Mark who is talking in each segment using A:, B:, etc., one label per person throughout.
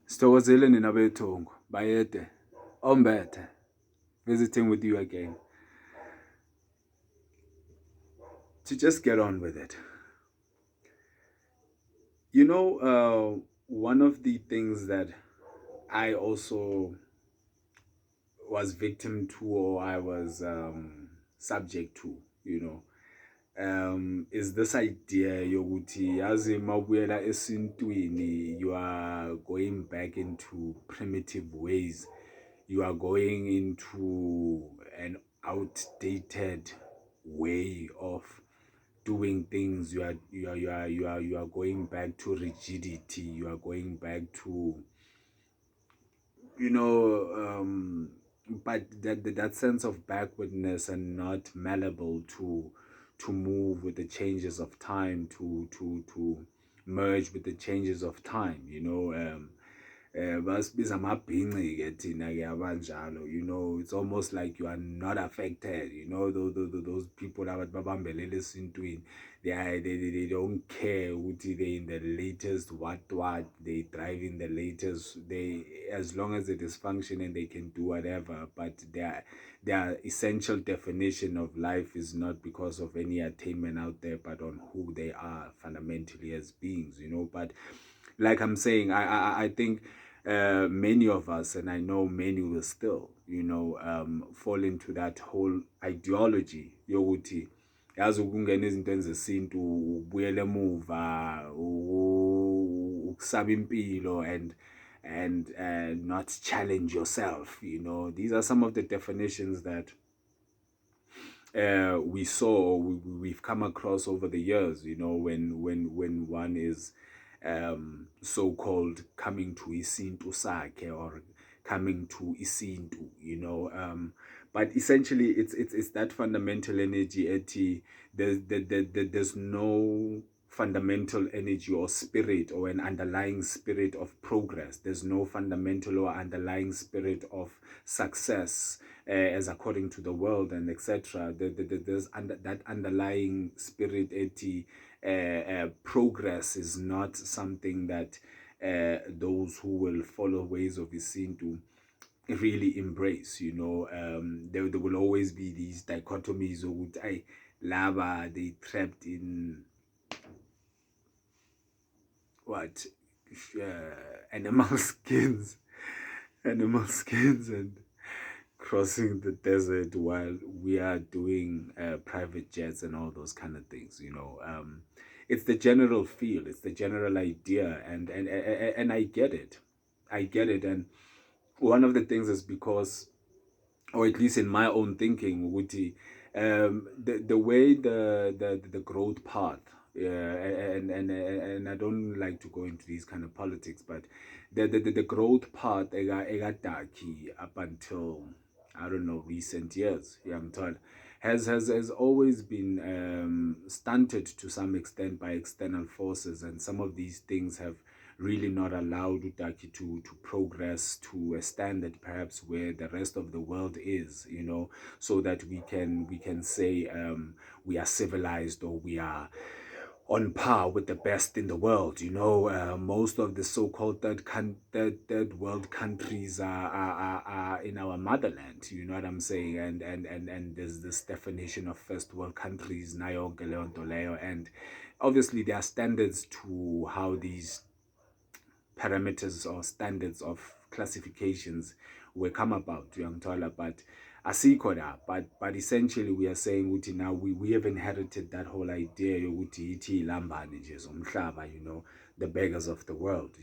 A: Sithokozile nina bethungu bayede Ombethe visiting with you again to just get on with it. One of the things that I also was victim to, or I was subject to, is this idea yokuthi yazi mawubuyela esintwini, you are going back into primitive ways, you are going into an outdated way of doing things, you are going back to rigidity, you are going back to you know but that sense of backwardness and not malleable to move with the changes of time, to merge with the changes of time, basibiza amabhinci-ke thina-ke abanjalo, it's almost like you are not affected, those people abathi babambelele esintwini, they don't care ukuthi they in the latest what they drive in the latest, they, as long as it is functioning, they can do whatever, but their essential definition of life is not because of any attainment out there, but on who they are fundamentally as beings, but like I'm saying, I think many of us, and I know many will still, fall into that whole ideology yokuthi yazi ukungena ezintweni zesintu, ubuyele emuva, ukusaba impilo, and not challenge yourself. These are some of the definitions that we saw, we've come across over the years, when one is so-called coming to isintu sakhe, or coming to isintu, but essentially it's that fundamental energy there's no fundamental energy or spirit, or an underlying spirit of progress. There's no fundamental or underlying spirit of success, as according to the world, and etc. There's that underlying spirit progress is not something that those who will follow ways of Isintu really embrace. There will always be these dichotomies of lava, they trapped in what, animal skins, and crossing the desert while we are doing private jets and all those kind of things. It's the general feel, it's the general idea, and I get it. And one of the things is because, or at least in my own thinking, Woody, the way the growth path, and I don't like to go into these kind of politics, but the growth path egadaki up until, I don't know, recent years, I'm told, has always been stunted to some extent by external forces, and some of these things have really not allowed Utaki to progress to a standard perhaps where the rest of the world is, so that we can say we are civilized, or we are on par with the best in the world. Most of the so-called third world countries are in our motherland. You know what I'm saying? And there's this definition of first world countries, nayo yonke leyo nto leyo, and obviously there are standards to how these parameters or standards of classifications were come about, but asikho la, but essentially we are saying ukuthi now we have inherited that whole idea yokuthi ithi ilambane nje zomhlaba, the beggars of the world,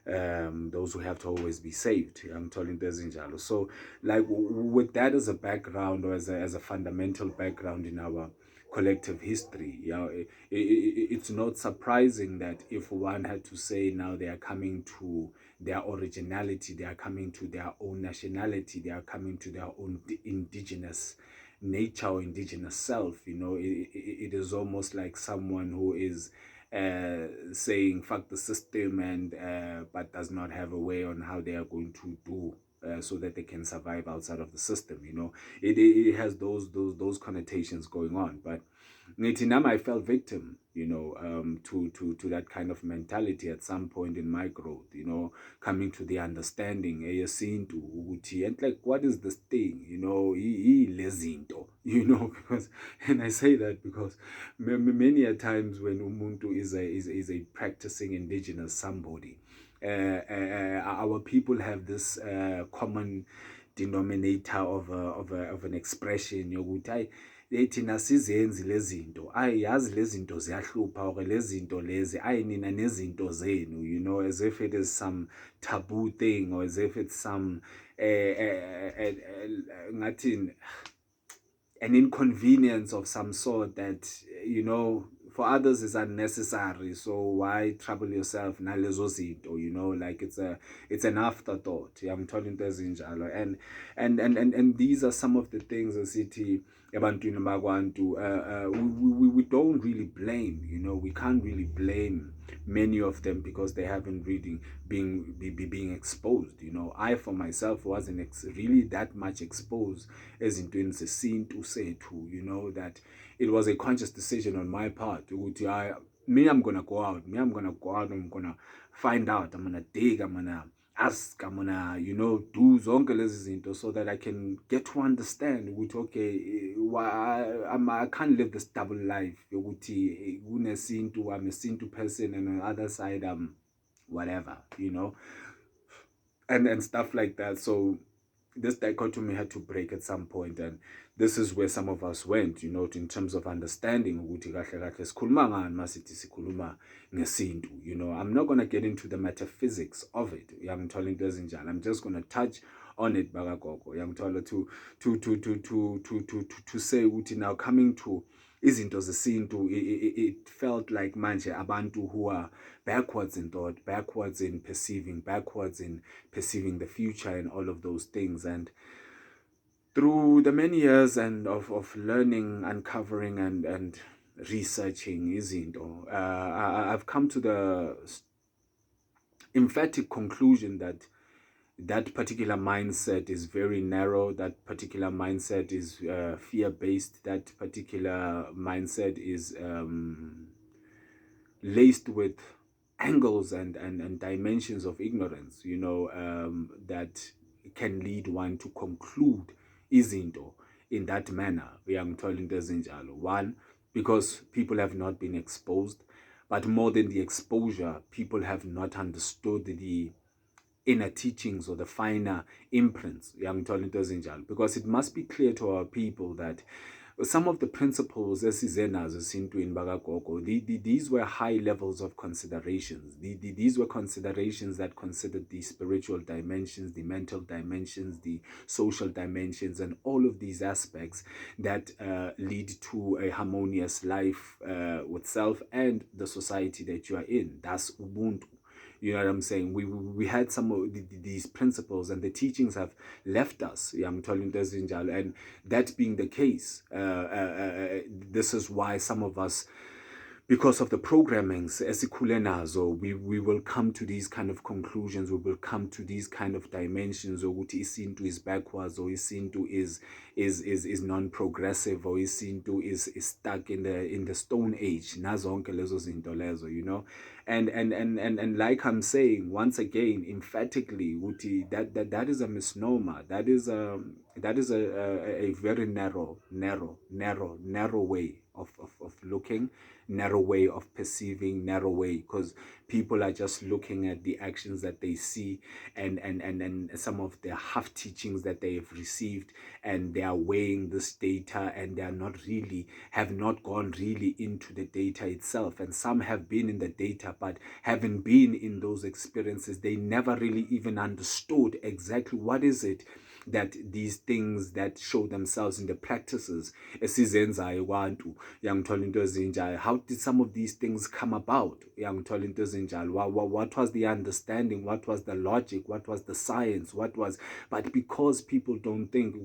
A: those who have to always be saved. I'm telling Dezinjalo. So, like, with that as a background, or as a fundamental background in our collective history, it's not surprising that if one had to say now they are coming to their originality, they are coming to their own nationality, they are coming to their own indigenous nature or indigenous self, it is almost like someone who is saying fuck the system, and but does not have a way on how they are going to do so that they can survive outside of the system. It has those connotations going on. But ngithi nami I fell victim, to that kind of mentality at some point in my growth, coming to the understanding eyesintu ukuthi, and like, what is this thing, lezinto, because, and I say that because many a times when umuntu is a practicing indigenous somebody, our people have this common denominator of an expression yokuthi hayi thina sizenzi lezinto, ayi yazi lezinto ziyahlupha, or lezinto lezi ayi nina nezinto zenu, as if it is some taboo thing, or as if it's some ngathini, an inconvenience of some sort that, for others is unnecessary. So why trouble yourself nalezo zinto, like it's an afterthought. I'm telling you, and these are some of the things the city ebantwini bakwantu we don't really blame, we can't really blame many of them because they haven't really being exposed. I for myself wasn't really that much exposed ezintweni zesintu sethu, that it was a conscious decision on my part. I'm gonna go out, I'm gonna find out, I'm gonna dig, I'm gonna ask, I'm gonna, do zonke lezi zinto so that I can get to understand ukuthi okay, I can't live this double life yokuthi kunesintu, I'm a Sintu person, and on the other side I'm whatever, and stuff like that. So this dichotomy had to break at some point, and this is where some of us went, in terms of understanding ukuthi kahle kahle sikhuluma ngani masithi sikhuluma ngesintu. I'm not going to get into the metaphysics of it. I'm just going to touch on it, bakagogo. To say ukuthi now coming to izinto zesintu, it felt like manje abantu who are backwards in thought, backwards in perceiving, backwards in perceiving the future and all of those things. And through the many years and of learning, uncovering and researching izinto, I've come to the emphatic conclusion that that particular mindset is very narrow. That particular mindset is fear-based. That particular mindset is laced with angles and dimensions of ignorance, that can lead one to conclude izinto in that manner. One, because people have not been exposed, but more than the exposure, people have not understood the inner teachings or the finer imprints, because it must be clear to our people that some of the principles esizena bakagogo, these were high levels of considerations. These were considerations that considered the spiritual dimensions, the mental dimensions, the social dimensions, and all of these aspects that lead to a harmonious life with self and the society that you are in. That's Ubuntu. You know what I'm saying? We had some of these principles, and the teachings have left us. I'm telling you, and that being the case, this is why some of us, because of the programmings, we will come to these kind of conclusions. We will come to these kind of dimensions. Or isintu is backwards, or isintu is non-progressive, or isintu is stuck in the Stone Age. Nazonke lezo zinto lezo, and like I'm saying once again emphatically, that is a misnomer. That is a very narrow way of looking, narrow way of perceiving, narrow way, because people are just looking at the actions that they see and some of the half teachings that they have received, and they are weighing this data, and they are have not gone really into the data itself. And some have been in the data but haven't been in those experiences. They never really even understood exactly what is it that these things that show themselves in the practices esizenzayo kwantu, yangithola into ezinjalo. How did some of these things come about? Yangithola into ezinjalo. What was the understanding? What was the logic? What was the science? But because people don't think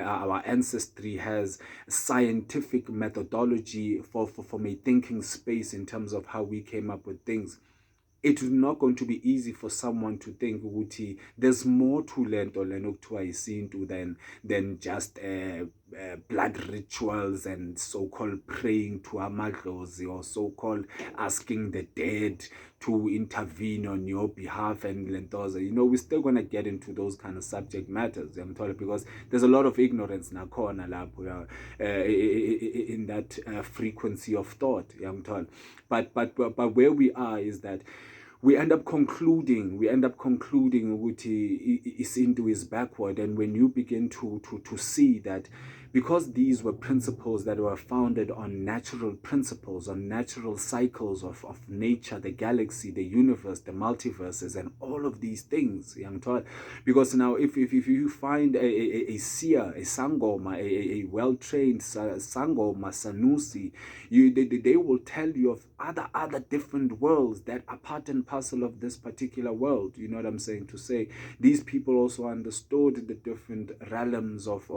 A: our ancestry has scientific methodology from a thinking space in terms of how we came up with things, it is not going to be easy for someone to think ukuthi there's more to learn or learn to isintu than just blood rituals and so-called praying to amadlozi, or so-called asking the dead to intervene on your behalf and lentoza. We're still going to get into those kind of subject matters, I'm told, because there's a lot of ignorance nakhona lapho in that frequency of thought, I'm told. But where we are is that we end up concluding ukuthi isintu is backward. And when you begin to see that, because these were principles that were founded on natural principles, on natural cycles of nature, the galaxy, the universe, the multiverses, and all of these things, young toy. Because now if you find a seer, a sangoma, a well-trained sangoma, sanusi, they will tell you of other different worlds that are part and parcel of this particular world. You know what I'm saying? To say these people also understood the different realms of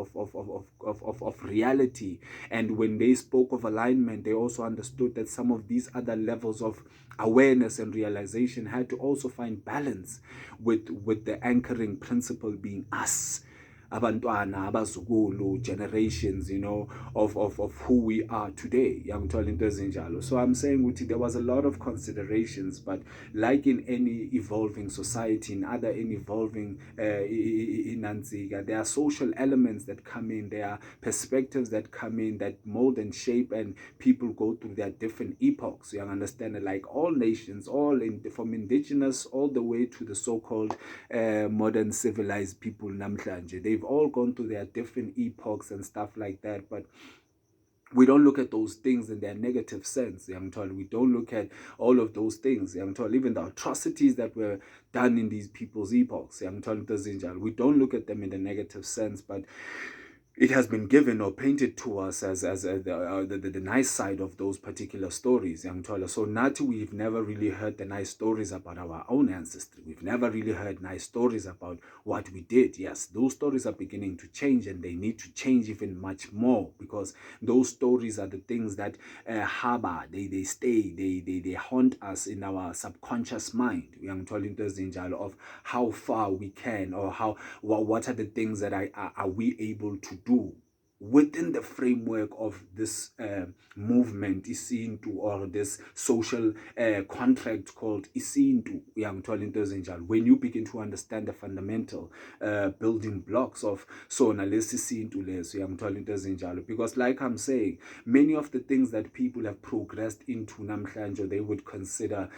A: reality. And when they spoke of alignment, they also understood that some of these other levels of awareness and realization had to also find balance with the anchoring principle being us, abantwana, abazukulu, generations, of who we are today. So I'm saying there was a lot of considerations, but like in any evolving society, in any evolving there are social elements that come in, there are perspectives that come in that mold and shape, and people go through their different epochs. You understand it? Like all nations, from indigenous all the way to the so-called modern civilized people namhlanje, they've all gone through their different epochs and stuff like that. But we don't look at those things in their negative sense. We don't look at all of those things. Even the atrocities that were done in these people's epochs. We don't look at them in the negative sense, but it has been given or painted to us as the nice side of those particular stories. So Nati, we've never really heard the nice stories about our own ancestry. We've never really heard nice stories about what we did. Yes, those stories are beginning to change, and they need to change even much more, because those stories are the things that harbor, they stay, they haunt us in our subconscious mind. Of how far we can, or what are the things that are we able to do within the framework of this movement isintu, or this social contract called isintu. When you begin to understand the fundamental building blocks of sona lesi sintu leso, because like I'm saying, many of the things that people have progressed into namhlanje, they would consider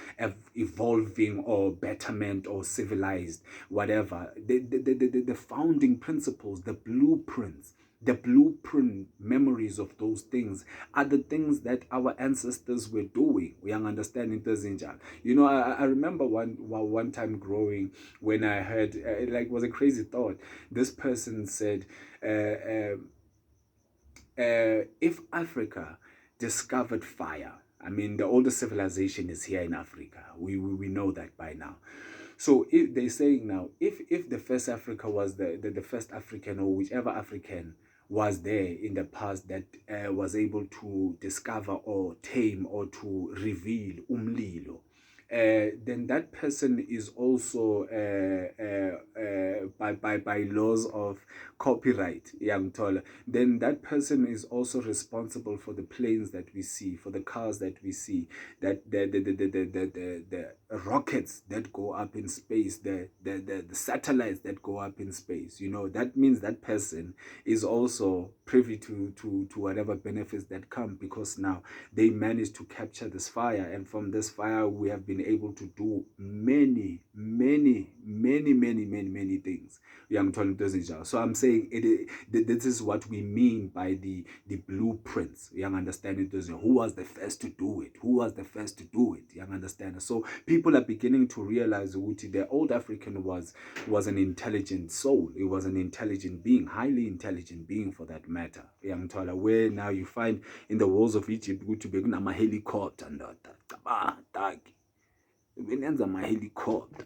A: evolving or betterment or civilized, whatever. The founding principles, the blueprints, the blueprint memories of those things are the things that our ancestors were doing. We understand it. I remember one time growing, when I heard, it was a crazy thought. This person said, if Africa discovered fire, I mean, the oldest civilization is here in Africa. We know that by now. So if they're saying now, if the first Africa was the first African, or whichever African was there in the past that was able to discover or tame or to reveal umlilo, then that person is also by laws of copyright, then that person is also responsible for the planes that we see, for the cars that we see, that the rockets that go up in space, the satellites that go up in space. That means that person is also privy to whatever benefits that come, because now they managed to capture this fire, and from this fire we have been able to do many things. So I'm saying this is what we mean by the blueprints. Understand it? Who was the first to do it? Who was the first to do it? Understand? So people are beginning to realize that the old African was an intelligent soul. It was an intelligent being, highly intelligent being for that matter. Where now you find in the walls of Egypt, to be a helicopter and my helicopter,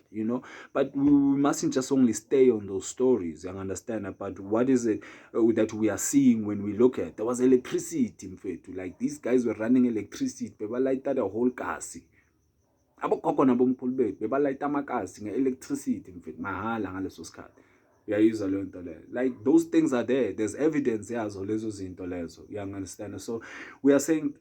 A: but we mustn't just only stay on those stories. You understand? But what is it that we are seeing when we look at? There was electricity, like these guys were running electricity. People lighted the whole gas. Abogogo nabomkhulu bethu bebalayita amakasi nge-electricity mahala ngaleso sikhathi. uyayizwa leyo nto leyo. Like those things are there, there's evidence yazo lezo zinto lezo, you understand? So we are saying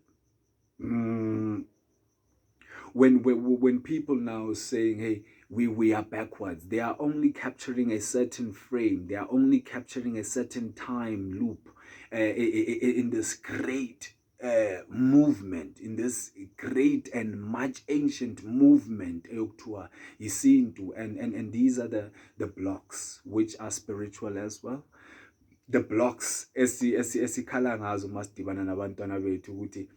A: when people now saying, hey, we are backwards, they are only capturing a certain frame, they are only capturing a certain time loop in this great movement, in this great and much ancient movement eyokuthiwa isintu, and these are the blocks which are spiritual as well. The blocks esikhala ngazo masidibana nabantwana bethu ukuthi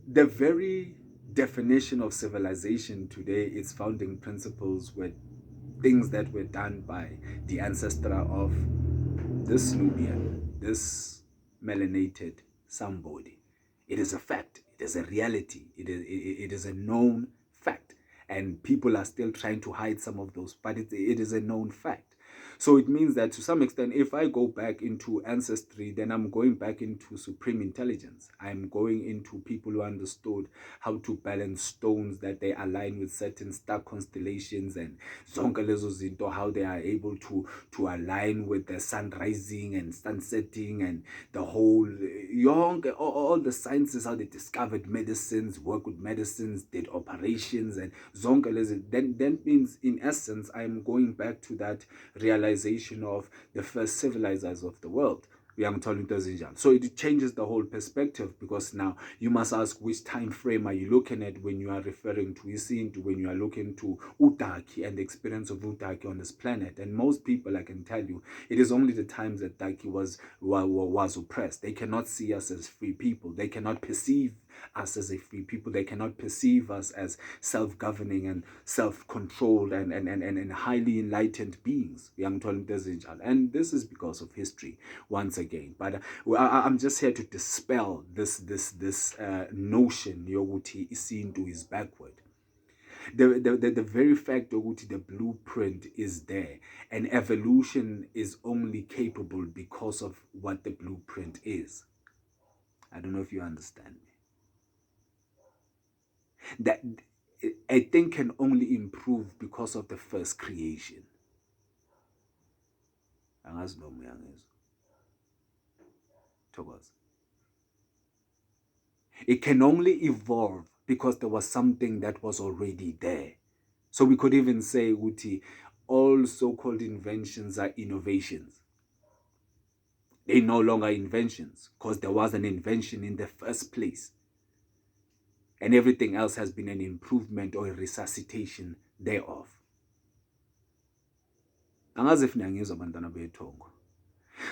A: the very definition of civilization today, its founding principles were things that were done by the ancestor of this Nubian, this melanated somebody. It is a fact. It is a reality. It is a known fact. And people are still trying to hide some of those, but it is a known fact. So it means that to some extent, if I go back into ancestry, then I'm going back into supreme intelligence. I'm going into people who understood how to balance stones, that they align with certain star constellations, and zonke lezo zinto, how they are able to align with the sun rising and sun setting, and the whole all the sciences, how they discovered medicines, work with medicines, did operations, and zonke lezo. Then means in essence I'm going back to that realization of the first civilizers of the world. So it changes the whole perspective, because now you must ask, which time frame are you looking at when you are referring to isintu, when you are looking to Utaki and the experience of Utaki on this planet. And most people, I can tell you, it is only the times that Taki was oppressed. They cannot see us as free people. They cannot perceive us as a free people. They cannot perceive us as self-governing and self-controlled and highly enlightened beings. And this is because of history, once again. But I'm just here to dispel this notion yokuthi isintu is backward. The very fact that the blueprint is there, and evolution is only capable because of what the blueprint is. I don't know if you understand me. That a thing can only improve because of the first creation. It can only evolve because there was something that was already there. So we could even say, Uti, all so-called inventions are innovations. They're no longer inventions because there was an invention in the first place. And everything else has been an improvement or a resuscitation thereof.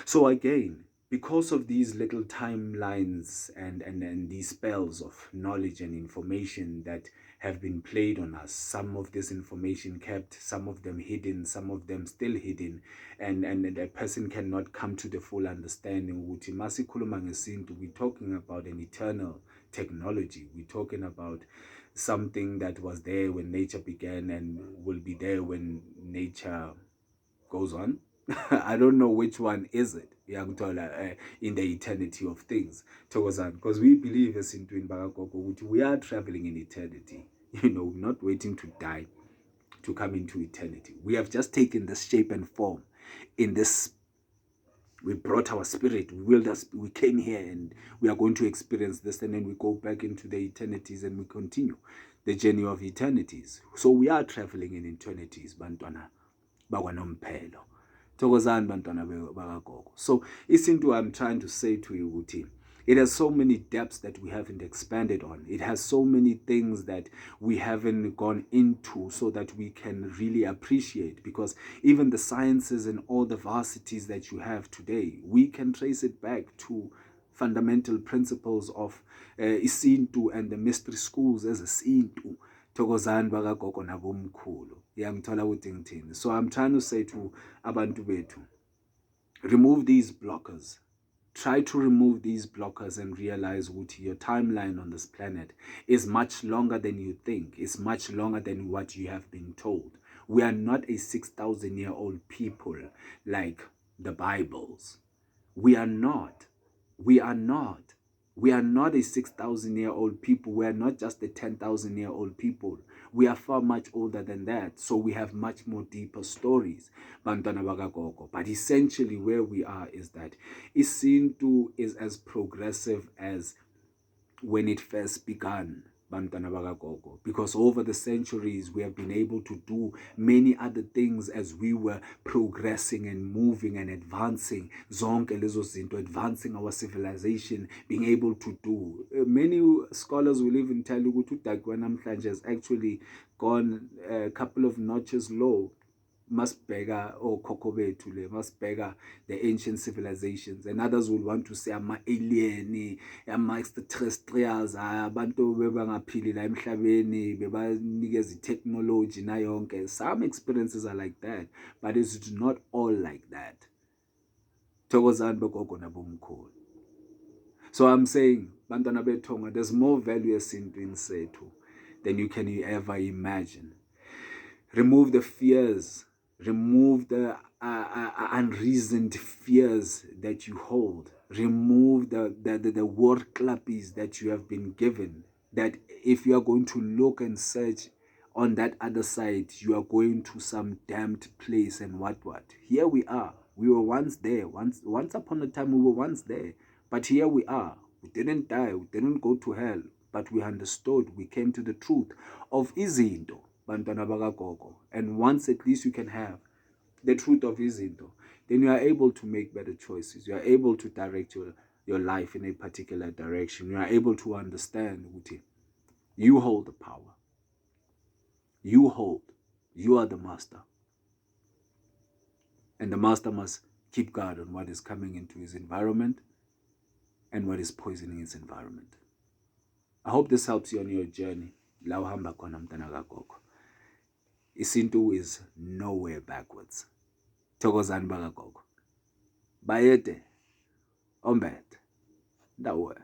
A: So again, because of these little timelines and these spells of knowledge and information that have been played on us, some of this information kept, some of them hidden, some of them still hidden, and a person cannot come to the full understanding. We're talking about an eternal technology. We're talking about something that was there when nature began and will be there when nature goes on. I don't know which one is it, in the eternity of things. Because we believe as in Twin Bagakoko, we are traveling in eternity. We're not waiting to die to come into eternity. We have just taken this shape and form in this. We brought our spirit, we came here, and we are going to experience this, and then we go back into the eternities and we continue the journey of eternities. So we are traveling in eternities, bantwana bakwanomphelo. Thokozani bantwana bakagogo. So isinto I'm trying to say to you, Uti, it has so many depths that we haven't expanded on. It has so many things that we haven't gone into so that we can really appreciate, because even the sciences and all the varsities that you have today, we can trace it back to fundamental principles of isintu and the mystery schools as isintu. Thokozani bakagogo nabomkhulu. So I'm trying to say to abantu bethu, remove these blockers. Try to remove these blockers and realize what your timeline on this planet is much longer than you think. It's much longer than what you have been told. We are not a 6,000-year-old people like the Bibles. We are not. We are not. We are not a 6,000-year-old people. We are not just a 10,000-year-old people. We are far much older than that. So we have much more deeper stories. Bantwana bakagogo. But essentially where we are is that isintu is as progressive as when it first began, bantwana bakagogo, because over the centuries we have been able to do many other things as we were progressing and moving and advancing zonke lezo zinto, advancing our civilization, being able to do. Many scholars will even tell you ukuthi uDakiwa namhlanje has actually gone a couple of notches low. Masibheka okhokho bethu le, masibheka the ancient civilizations, and others will want to say ama-alien, ama-extraterrestrials, abantu bebangaphili la emhlabeni bebanikeza i-technology nayonke. Some experiences are like that, but it's not all like that. Thokozani bogogo nabomkhulu. So I'm saying, bantwana bethonga, there's more value esintwini sethu than you can ever imagine. Remove the fears. Remove the unreasoned fears that you hold. Remove the word clappies that you have been given. That if you are going to look and search on that other side, you are going to some damned place and what. Here we are. We were once there. Once upon a time, we were once there. But here we are. We didn't die. We didn't go to hell. But we understood. We came to the truth of izinto. Bantwana bakagogo. And once at least you can have the truth of izinto, then you are able to make better choices. You are able to direct your life in a particular direction. You are able to understand ukuthi you hold the power. You are the master. And the master must keep guard on what is coming into his environment and what is poisoning his environment. I hope this helps you on your journey. La uhamba khona mntana kagogo. Isintu is nowhere backwards. Thokozani bakagogo. Bayede. Ombethe. Ndawo.